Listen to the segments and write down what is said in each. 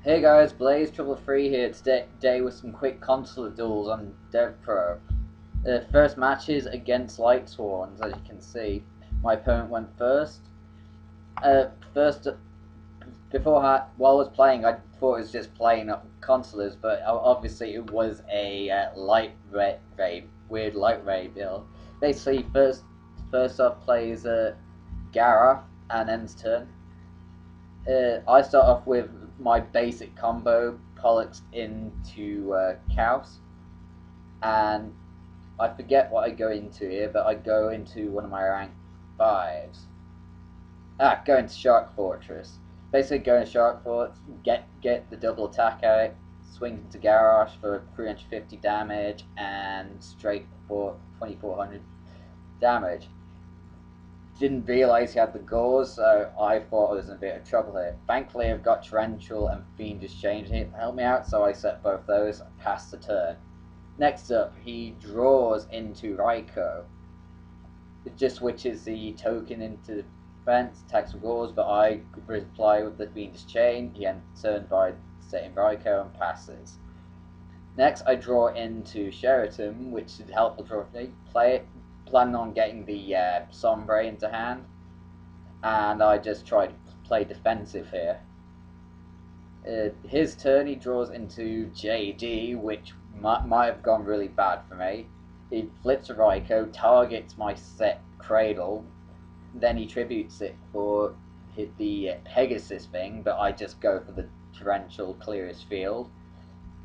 Hey guys, Blaze 333 here today with some quick Constellar duels on Devpro. The first match is against Light Swans, as you can see. My opponent went first. First, while I was playing, I thought it was just playing up Constellars, but obviously it was a weird light ray build. Basically, first up plays Gara and ends turn. I start off with my basic combo, Pollux into Chaos, and I forget what I go into here, but I go into one of my rank 5s. Go into Shark Fortress. Basically go into Shark Fortress, get the double attack out, swing into Garrosh for 350 damage, and straight for 2400 damage. Didn't realise he had the gauze, so I thought I was in a bit of trouble here. Thankfully, I've got Torrential and Fiendish Change to help me out, so I set both those and passed the turn. Next up, he draws into Raikou. It just switches the token into defense, attacks with gauze, but I reply with the Fiendish Chain. He ends turn by setting Raikou and passes. Next, I draw into Sheraton, which is helpful draw me. Planning on getting the Sombre into hand, and I just try to play defensive here. His turn, he draws into JD, which might have gone really bad for me. He flips a Raikou, targets my set Cradle, then he tributes it for the Pegasus thing, but I just go for the Torrential clear his field.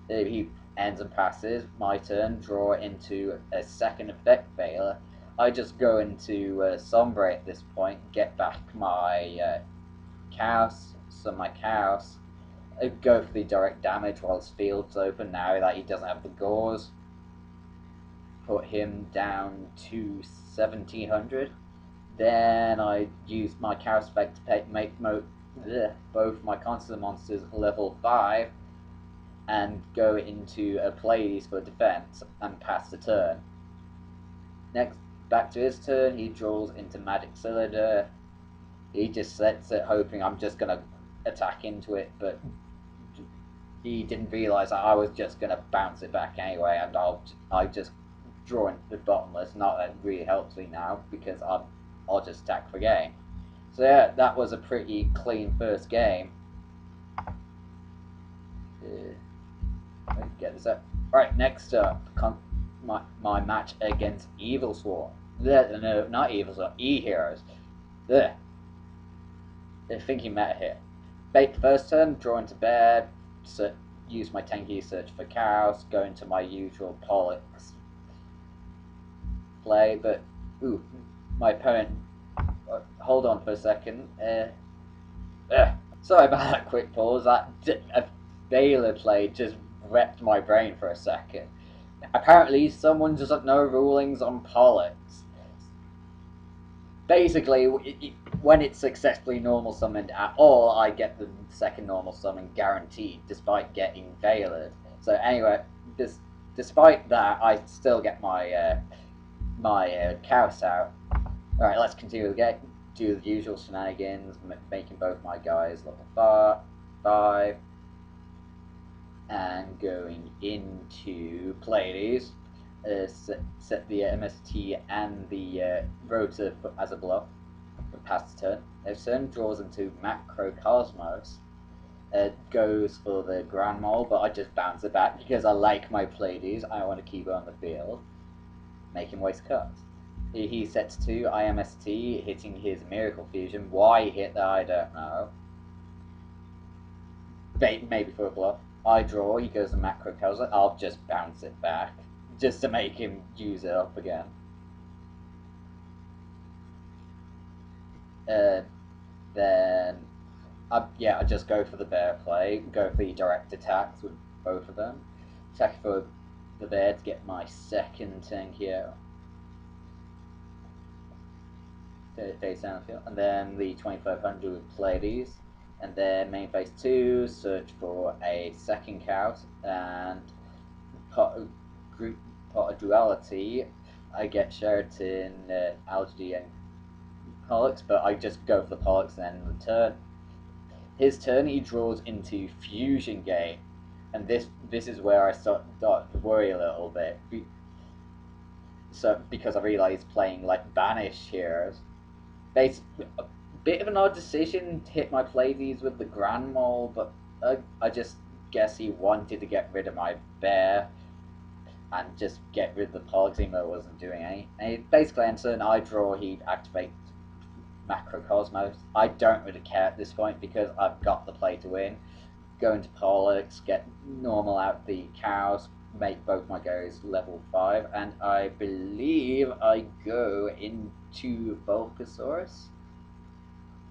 He ends and passes. My turn, draw into a second effect Veiler. I just go into Sombre at this point, get back my Chaos, go for the direct damage while his field's open now that he doesn't have the gauze. Put him down to 1700. Then I use my Chaos effect to make both my Constellar monsters level 5 and go into a Pleiades for defense and pass the turn. Next, back to his turn, he draws into Magic Cylinder. He just sets it hoping I'm just going to attack into it, but he didn't realise that I was just going to bounce it back anyway, and I just draw into the Bottomless. Not that it really helps me now, because I'll just attack for game. So yeah, that was a pretty clean first game. Get this up. Right, next up, my match against Evil Swarm. No, not Evil Swarm, E-Heroes. I think he met here. Bait first turn, draw into bed, use my 10 key search for Chaos, go into my usual Pollux play, but my opponent. Hold on for a second. Sorry about that quick pause. That Veiler play just wrecked my brain for a second. Apparently, someone doesn't know rulings on Pollux. Basically, when it's successfully normal summoned at all, I get the second normal summon guaranteed, despite getting Veilered. So anyway, despite that, I still get my Chaos out. Alright, let's continue the game. Do the usual shenanigans, making both my guys level 5. And going into Pleiades, set the MST and the Rotor as a bluff for pass turn. His turn draws into Macrocosmos. Goes for the Grand Mole, but I just bounce it back because I like my Pleiades. I want to keep it on the field. Make him waste cards. He sets 2 IMST, hitting his Miracle Fusion. Why he hit that, I don't know. Maybe for a bluff. I draw, he goes to Macrocosmos. I'll just bounce it back, just to make him use it up again. I just go for the bear play, go for the direct attacks with both of them. Attack for the bear to get my second tank here. Face down the field. And then the 2500 with Pleiades. And then main phase 2, search for a second Chaos, and pot of Duality. I get Sheraton, Algae, and Pollux, but I just go for the Pollux and then return. his turn he draws into Fusion Gate, and this is where I start to worry a little bit. So because I realise he's playing like banished heroes. Basically, a bit of an odd decision to hit my Pleiades with the Grand Mole, but I just guess he wanted to get rid of my bear and just get rid of the Pollux, even though it wasn't doing any. And basically, on turn I draw, he'd activate Macrocosmos. I don't really care at this point because I've got the play to win. Go into Pollux, get normal out the cows, make both my goes level 5, and I believe I go into Vulcasaurus.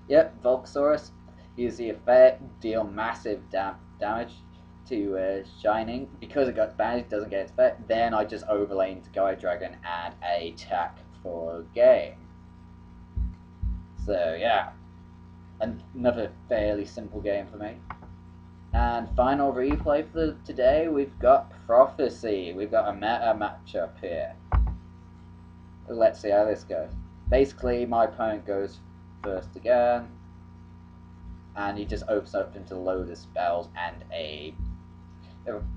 Yep, Vulcasaurus. Use the effect, deal massive damage to Shining. Because it got banished, it doesn't get its effect. Then I just overlay into Gaia Dragon and attack for game. So yeah, another fairly simple game for me. And final replay for today, we've got Prophecy. We've got a meta matchup here. Let's see how this goes. Basically, my opponent goes first again, and he just opens up into a load of spells and it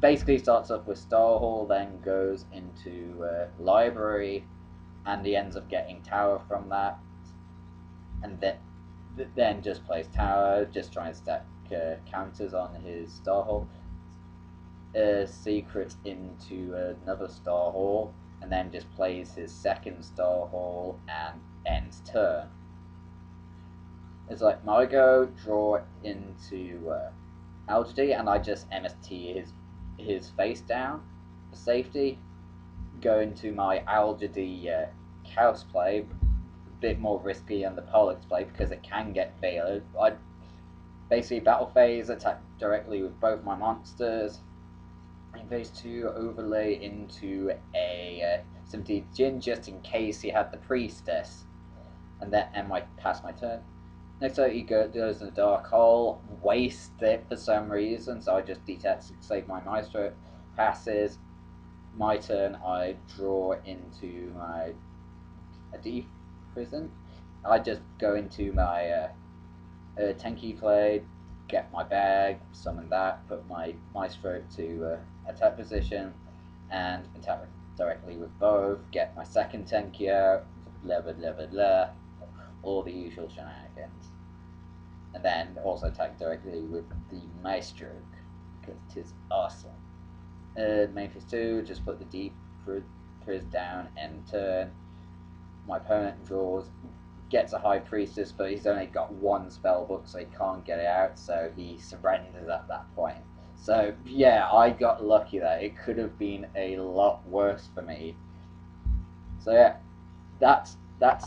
basically starts off with Star Hall, then goes into Library, and he ends up getting Tower from that, and then just plays Tower, just trying to stack counters on his Star Hall, secrets into another Star Hall, and then just plays his second Star Hall and ends turn. It's like my go, draw into Algedy, and I just MST his face down for safety. Go into my Algedy Chaos play, a bit more risky than the Pollux play because it can get failed. I basically battle phase, attack directly with both my monsters. In phase 2, overlay into a 17th Djinn just in case he had the Priestess, and then pass my turn. Next up, he goes in the Dark Hole, wastes it for some reason, so I just detach to save my Maestro. Passes. My turn, I draw into my Deep Prison. I just go into my Tenki play, get my bag, summon that, put my Maestro to attack position, and attack directly with both, get my second Tenki out, blah blah blah blah blah. All the usual shenanigans, and then also attack directly with the Maestro because it is awesome. Main phase 2, just put the Deep Priz down and turn. My opponent draws, gets a High Priestess, but he's only got one spellbook, so he can't get it out, so he surrenders at that point. So yeah, I got lucky there. It could have been a lot worse for me. So yeah, that's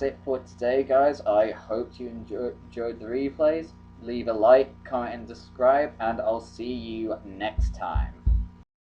it for today, guys. I hope you enjoyed the replays. Leave a like, comment, and subscribe, and I'll see you next time.